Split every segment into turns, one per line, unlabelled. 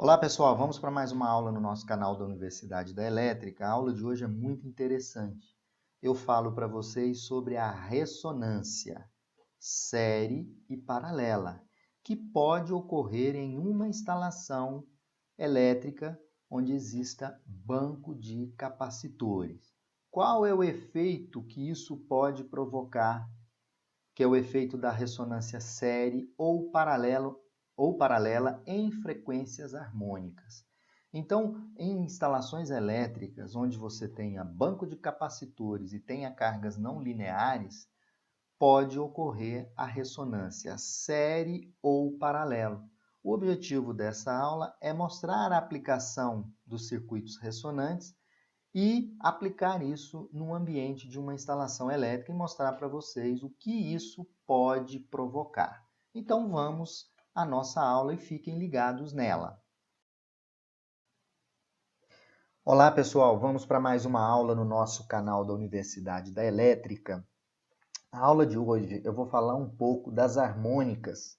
Olá pessoal, vamos para mais uma aula no nosso canal da Universidade da Elétrica. A aula de hoje é muito interessante. Eu falo para vocês sobre a ressonância série e paralela, que pode ocorrer em uma instalação elétrica onde exista banco de capacitores. Qual é o efeito que isso pode provocar, que é o efeito da ressonância série ou paralela em frequências harmônicas? Então, em instalações elétricas, onde você tenha banco de capacitores e tenha cargas não lineares, pode ocorrer a ressonância série ou paralelo. O objetivo dessa aula é mostrar a aplicação dos circuitos ressonantes e aplicar isso no ambiente de uma instalação elétrica e mostrar para vocês o que isso pode provocar. Então vamos à nossa aula e fiquem ligados nela. Olá pessoal, vamos para mais uma aula no nosso canal da Universidade da Elétrica. Na aula de hoje eu vou falar um pouco das harmônicas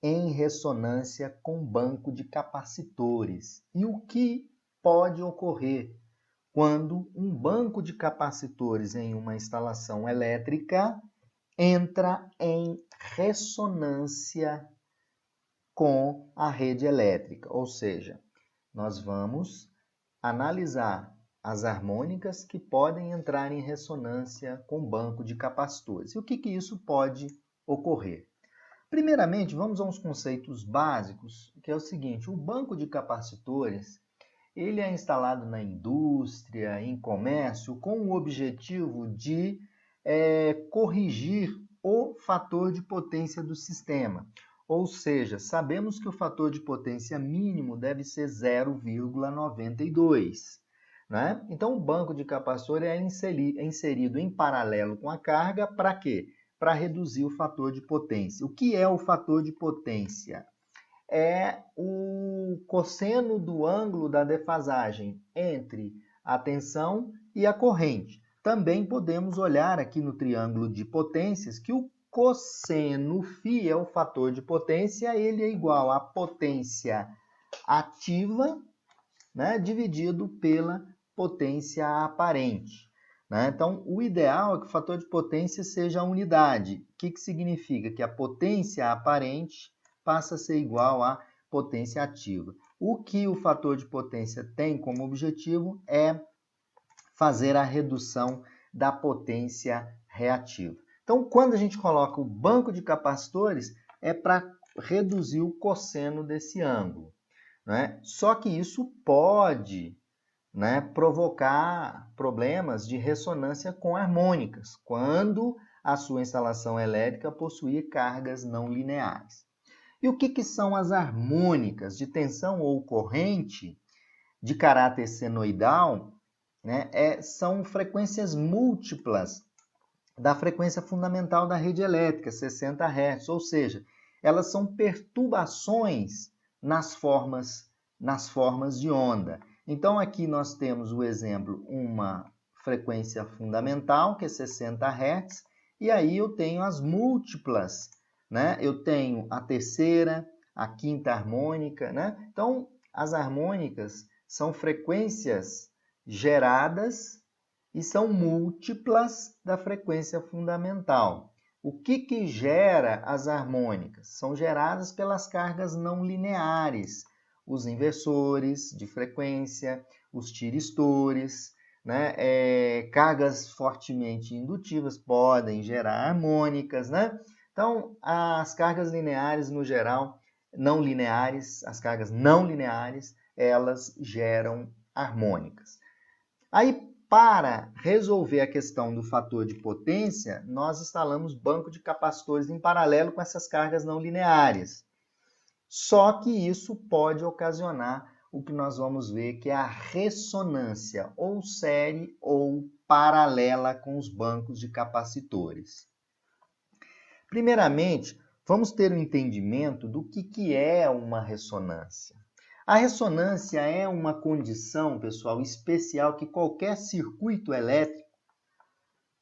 em ressonância com banco de capacitores e o que pode ocorrer quando um banco de capacitores em uma instalação elétrica entra em ressonância com a rede elétrica. Ou seja, nós vamos analisar as harmônicas que podem entrar em ressonância com banco de capacitores. E o que isso pode ocorrer? Primeiramente, vamos a uns conceitos básicos, que é o seguinte: o banco de capacitores ele é instalado na indústria, em comércio, com o objetivo de corrigir o fator de potência do sistema. Ou seja, sabemos que o fator de potência mínimo deve ser 0,92. Né? Então, o banco de capacitor é inserido em paralelo com a carga para quê? Para reduzir o fator de potência. O que é o fator de potência? É o cosseno do ângulo da defasagem entre a tensão e a corrente. Também podemos olhar aqui no triângulo de potências que o cosseno φ é o fator de potência, ele é igual à potência ativa, né, dividido pela potência aparente. Né? Então, o ideal é que o fator de potência seja a unidade. O que significa? Que a potência aparente passa a ser igual à potência ativa. O que o fator de potência tem como objetivo é fazer a redução da potência reativa. Então, quando a gente coloca o banco de capacitores, é para reduzir o cosseno desse ângulo. Né? Só que isso pode, né, provocar problemas de ressonância com harmônicas, quando a sua instalação elétrica possuir cargas não lineares. E o que são as harmônicas de tensão ou corrente de caráter senoidal? Né, são frequências múltiplas da frequência fundamental da rede elétrica, 60 Hz, ou seja, elas são perturbações nas formas de onda. Então, aqui nós temos o exemplo, uma frequência fundamental, que é 60 Hz, e aí eu tenho as múltiplas, né? Eu tenho a terceira, a quinta harmônica, né? Então, as harmônicas são frequências geradas e são múltiplas da frequência fundamental. O que gera as harmônicas? São geradas pelas cargas não lineares, os inversores de frequência, os tiristores, né? Cargas fortemente indutivas podem gerar harmônicas, né? Então, as cargas lineares, no geral, não lineares, as cargas não lineares, elas geram harmônicas. Aí, para resolver a questão do fator de potência, nós instalamos banco de capacitores em paralelo com essas cargas não lineares. Só que isso pode ocasionar o que nós vamos ver, que é a ressonância, ou série ou paralela com os bancos de capacitores. Primeiramente, vamos ter um entendimento do que é uma ressonância. A ressonância é uma condição, pessoal, especial que qualquer circuito elétrico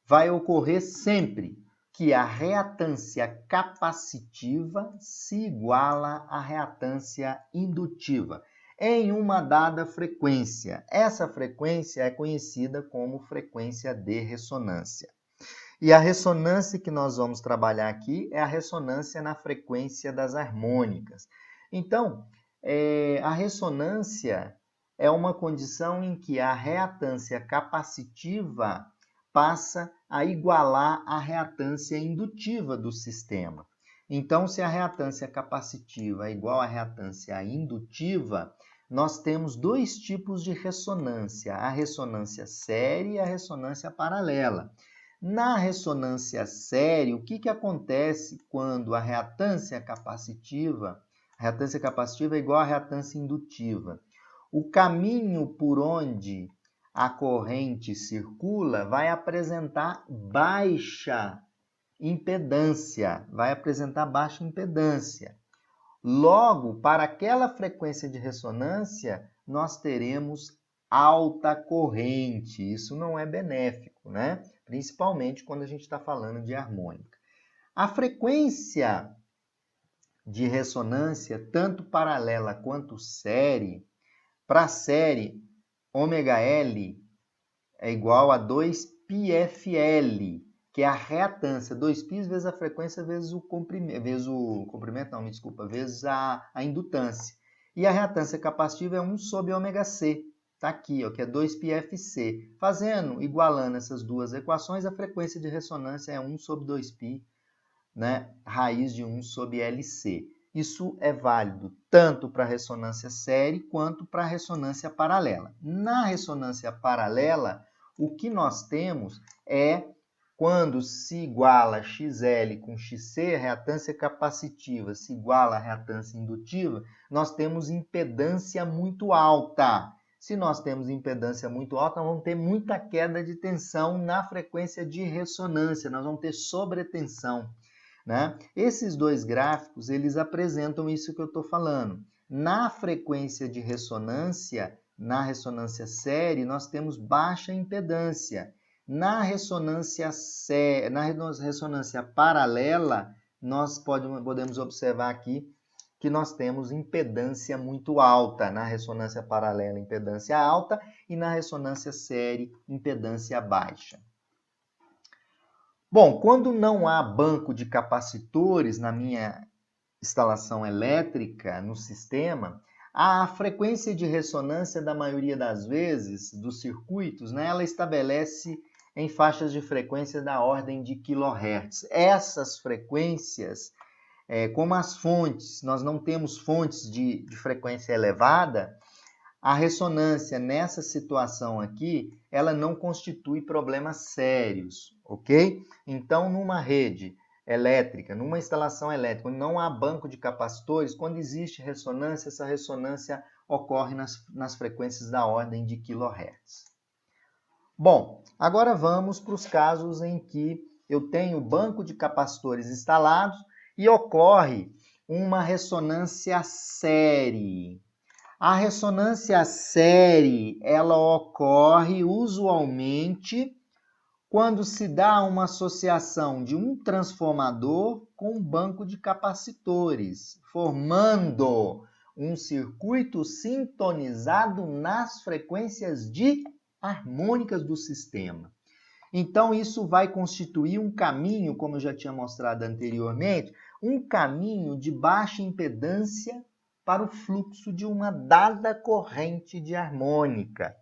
vai ocorrer sempre que a reatância capacitiva se iguala à reatância indutiva. em uma dada frequência. Essa frequência é conhecida como frequência de ressonância. E a ressonância que nós vamos trabalhar aqui é a ressonância na frequência das harmônicas. Então, a ressonância é uma condição em que a reatância capacitiva passa a igualar a reatância indutiva do sistema. Então, se a reatância capacitiva é igual à reatância indutiva, nós temos dois tipos de ressonância, a ressonância série e a ressonância paralela. Na ressonância série, o que acontece quando a reatância capacitiva é igual à reatância indutiva? O caminho por onde a corrente circula vai apresentar baixa impedância, Logo, para aquela frequência de ressonância, nós teremos alta corrente. Isso não é benéfico, né? Principalmente quando a gente está falando de harmônica. A frequência de ressonância, tanto paralela quanto série, para a série, ômega L é igual a 2πfL, que é a reatância, 2π vezes a frequência vezes vezes a indutância. E a reatância capacitiva é 1 sobre ômega C. Está aqui, ó, que é 2πfC. Igualando essas duas equações, a frequência de ressonância é 1 sobre 2π, né? Raiz de 1 sobre LC. Isso é válido tanto para a ressonância série quanto para a ressonância paralela. Na ressonância paralela, o que nós temos é quando se iguala XL com XC, a reatância capacitiva se iguala à reatância indutiva, nós temos impedância muito alta. Se nós temos impedância muito alta, nós vamos ter muita queda de tensão na frequência de ressonância, nós vamos ter sobretensão, né? Esses dois gráficos, eles apresentam isso que eu estou falando. Na frequência de ressonância, na ressonância série, nós temos baixa impedância. Na ressonância paralela, nós podemos observar aqui que nós temos impedância muito alta. Na ressonância paralela, impedância alta, e na ressonância série, impedância baixa. Bom, quando não há banco de capacitores na minha instalação elétrica no sistema, a frequência de ressonância da maioria das vezes dos circuitos, né, ela estabelece em faixas de frequência da ordem de kHz. Essas frequências, como as fontes, nós não temos fontes de frequência elevada, a ressonância nessa situação aqui, ela não constitui problemas sérios, ok? Então, numa rede elétrica, numa instalação elétrica, onde não há banco de capacitores, quando existe ressonância, essa ressonância ocorre nas frequências da ordem de kHz. Bom, agora vamos para os casos em que eu tenho banco de capacitores instalados e ocorre uma ressonância série. A ressonância série, ela ocorre usualmente quando se dá uma associação de um transformador com um banco de capacitores, formando um circuito sintonizado nas frequências de harmônicas do sistema. Então, isso vai constituir um caminho, como eu já tinha mostrado anteriormente, um caminho de baixa impedância para o fluxo de uma dada corrente de harmônica.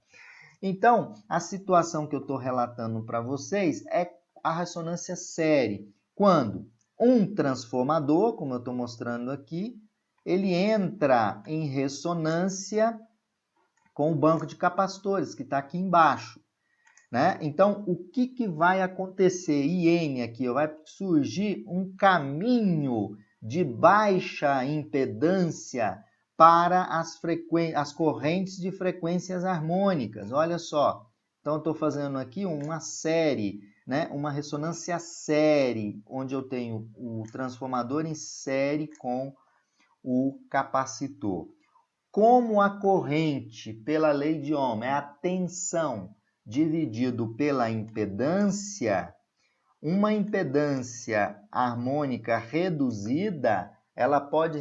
Então, a situação que eu estou relatando para vocês é a ressonância série, quando um transformador, como eu estou mostrando aqui, ele entra em ressonância com o banco de capacitores, que está aqui embaixo, né? Então, o que vai acontecer? IN aqui, vai surgir um caminho de baixa impedância para as correntes de frequências harmônicas. Olha só. Então, eu estou fazendo aqui uma série, né? Uma ressonância série, onde eu tenho o transformador em série com o capacitor. Como a corrente, pela lei de Ohm, é a tensão dividido pela impedância, uma impedância harmônica reduzida, ela pode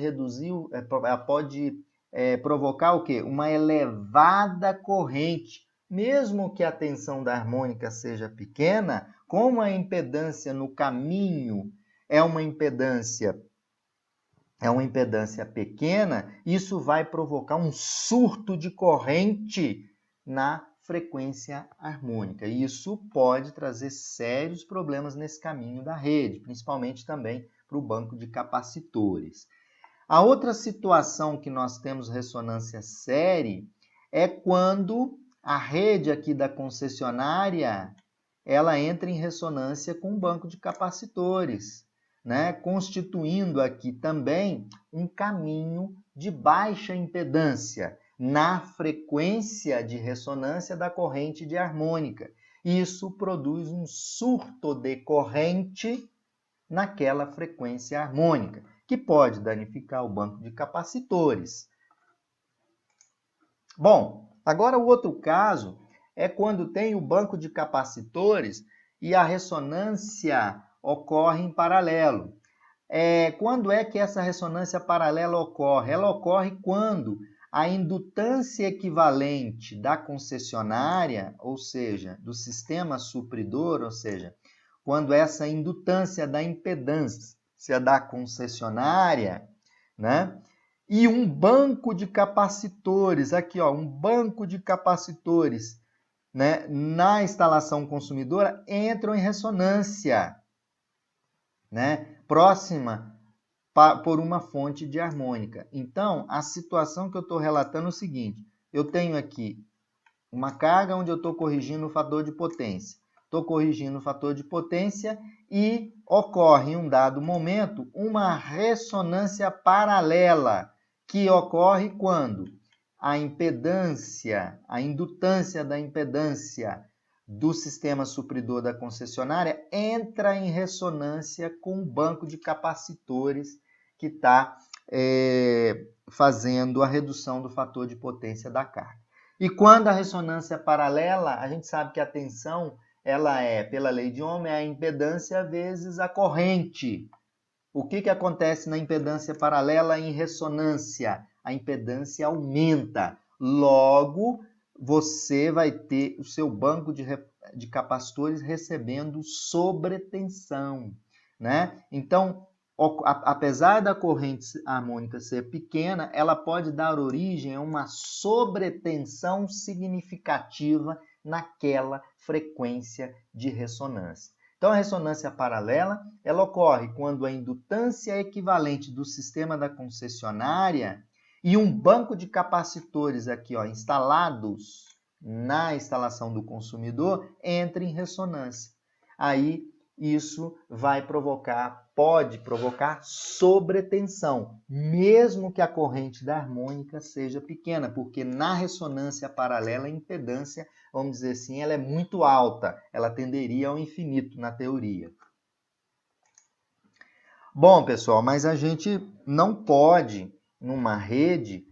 provocar o quê? Uma elevada corrente. Mesmo que a tensão da harmônica seja pequena, como a impedância no caminho é uma impedância pequena, isso vai provocar um surto de corrente na frequência harmônica. E isso pode trazer sérios problemas nesse caminho da rede, principalmente também para o banco de capacitores. A outra situação que nós temos ressonância série é quando a rede aqui da concessionária ela entra em ressonância com o banco de capacitores, né? Constituindo aqui também um caminho de baixa impedância na frequência de ressonância da corrente de harmônica. Isso produz um surto de corrente naquela frequência harmônica, que pode danificar o banco de capacitores. Bom, agora o outro caso é quando tem o banco de capacitores e a ressonância ocorre em paralelo. Quando é que essa ressonância paralela ocorre? Ela ocorre quando a indutância equivalente da concessionária, ou seja, do sistema supridor, ou seja, quando essa indutância da impedância da concessionária, né? E um banco de capacitores, aqui ó, um banco de capacitores, né, na instalação consumidora entram em ressonância, né, próxima por uma fonte de harmônica. Então, a situação que eu estou relatando é o seguinte, eu tenho aqui uma carga onde eu estou corrigindo o fator de potência. Estou corrigindo o fator de potência e ocorre em um dado momento uma ressonância paralela, que ocorre quando a impedância, a indutância da impedância do sistema supridor da concessionária entra em ressonância com o banco de capacitores que está fazendo a redução do fator de potência da carga. E quando a ressonância é paralela, a gente sabe que a tensão, ela é, pela lei de Ohm, é a impedância vezes a corrente. O que acontece na impedância paralela em ressonância? A impedância aumenta. Logo, você vai ter o seu banco de capacitores recebendo sobretensão, né? Então, apesar da corrente harmônica ser pequena, ela pode dar origem a uma sobretensão significativa naquela frequência de ressonância. Então, a ressonância paralela, ela ocorre quando a indutância equivalente do sistema da concessionária e um banco de capacitores aqui, ó, instalados na instalação do consumidor entra em ressonância. Aí, isso pode provocar sobretensão, mesmo que a corrente da harmônica seja pequena, porque na ressonância paralela a impedância, vamos dizer assim, ela é muito alta, ela tenderia ao infinito na teoria. Bom, pessoal, mas a gente não pode, numa rede,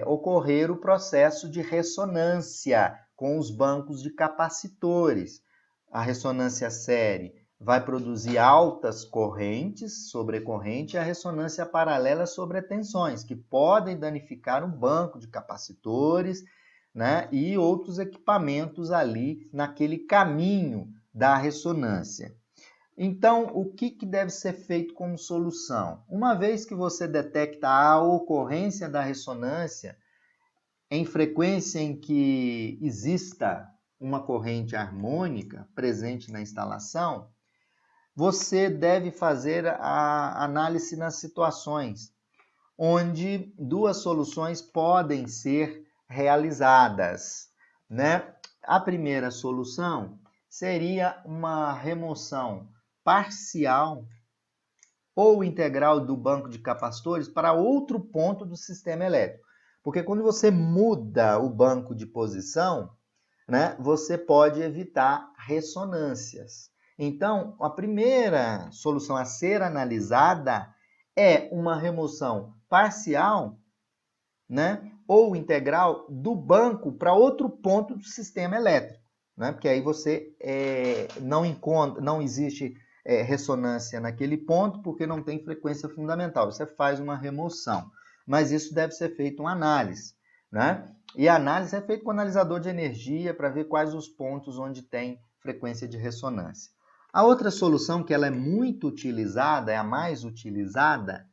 ocorrer o processo de ressonância com os bancos de capacitores. A ressonância série vai produzir altas correntes sobre corrente e a ressonância paralela sobre tensões, que podem danificar um banco de capacitores, né, e outros equipamentos ali naquele caminho da ressonância. Então, o que deve ser feito como solução? Uma vez que você detecta a ocorrência da ressonância em frequência em que exista uma corrente harmônica presente na instalação, você deve fazer a análise nas situações onde duas soluções podem ser realizadas, né? A primeira solução seria uma remoção parcial ou integral do banco de capacitores para outro ponto do sistema elétrico. Porque quando você muda o banco de posição, né, você pode evitar ressonâncias. Então, a primeira solução a ser analisada é uma remoção parcial, né, ou integral do banco para outro ponto do sistema elétrico, né? Porque aí você não existe ressonância naquele ponto porque não tem frequência fundamental. Você faz uma remoção. mas isso deve ser feito uma análise, né? E a análise é feita com analisador de energia para ver quais os pontos onde tem frequência de ressonância. A outra solução que ela é muito utilizada, é a mais utilizada,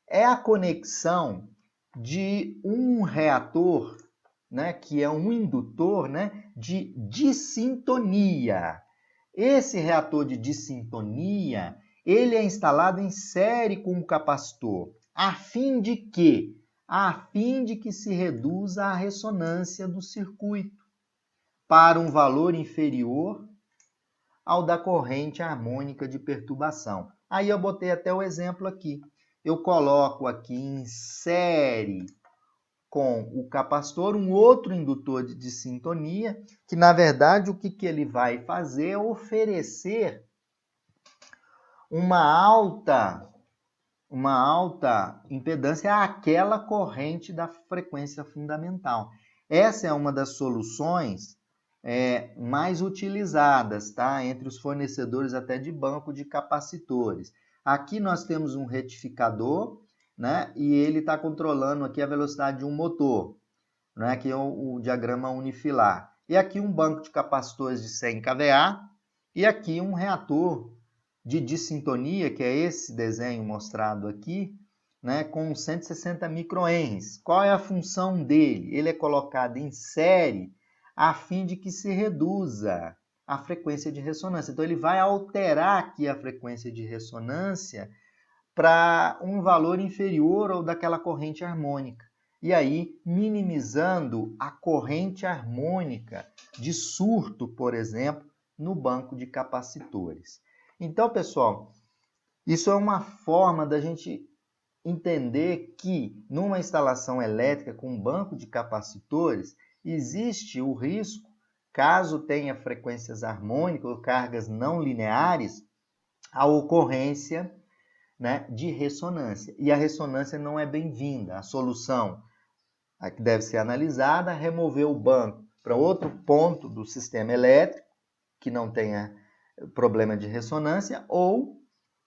é a conexão de um reator, né, que é um indutor, né, de dissintonia. Esse reator de dissintonia, ele é instalado em série com o capacitor, a fim de que? A fim de que se reduza a ressonância do circuito para um valor inferior ao da corrente harmônica de perturbação. Aí eu botei até o exemplo aqui. Eu coloco aqui em série com o capacitor um outro indutor de dissintonia, que na verdade o que ele vai fazer é oferecer uma alta impedância àquela corrente da frequência fundamental. Essa é uma das soluções mais utilizadas, tá? Entre os fornecedores até de banco de capacitores. Aqui nós temos um retificador, né? E ele está controlando aqui a velocidade de um motor, né? Aqui é o diagrama unifilar. E aqui um banco de capacitores de 100 kVA e aqui um reator de dissintonia, que é esse desenho mostrado aqui, né, com 160 microhenries. Qual é a função dele? Ele é colocado em série a fim de que se reduza a frequência de ressonância. Então, ele vai alterar aqui a frequência de ressonância para um valor inferior ao daquela corrente harmônica. E aí, minimizando a corrente harmônica de surto, por exemplo, no banco de capacitores. Então, pessoal, isso é uma forma da gente entender que numa instalação elétrica com um banco de capacitores, existe o risco, caso tenha frequências harmônicas ou cargas não lineares, a ocorrência, né, de ressonância. E a ressonância não é bem-vinda. A solução que deve ser analisada é remover o banco para outro ponto do sistema elétrico que não tenha problema de ressonância ou,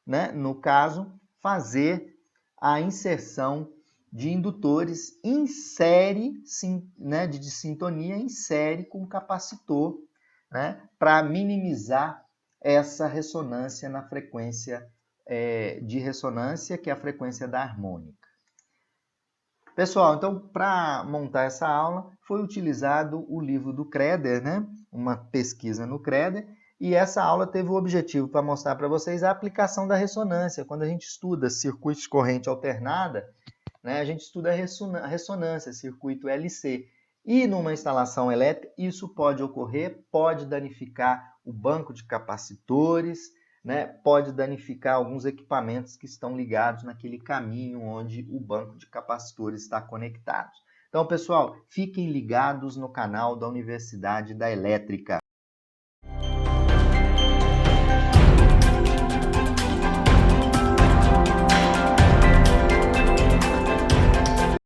né, no caso, fazer a inserção de indutores em série, né, de sintonia em série com capacitor, né, para minimizar essa ressonância na frequência de ressonância, que é a frequência da harmônica. Pessoal, então, para montar essa aula, foi utilizado o livro do Creder, né? Uma pesquisa no Creder, e essa aula teve o objetivo para mostrar para vocês a aplicação da ressonância. Quando a gente estuda circuitos de corrente alternada, né, a gente estuda a ressonância, circuito LC. E numa instalação elétrica, isso pode ocorrer, pode danificar o banco de capacitores, né, pode danificar alguns equipamentos que estão ligados naquele caminho onde o banco de capacitores está conectado. Então, pessoal, fiquem ligados no canal da Universidade da Elétrica.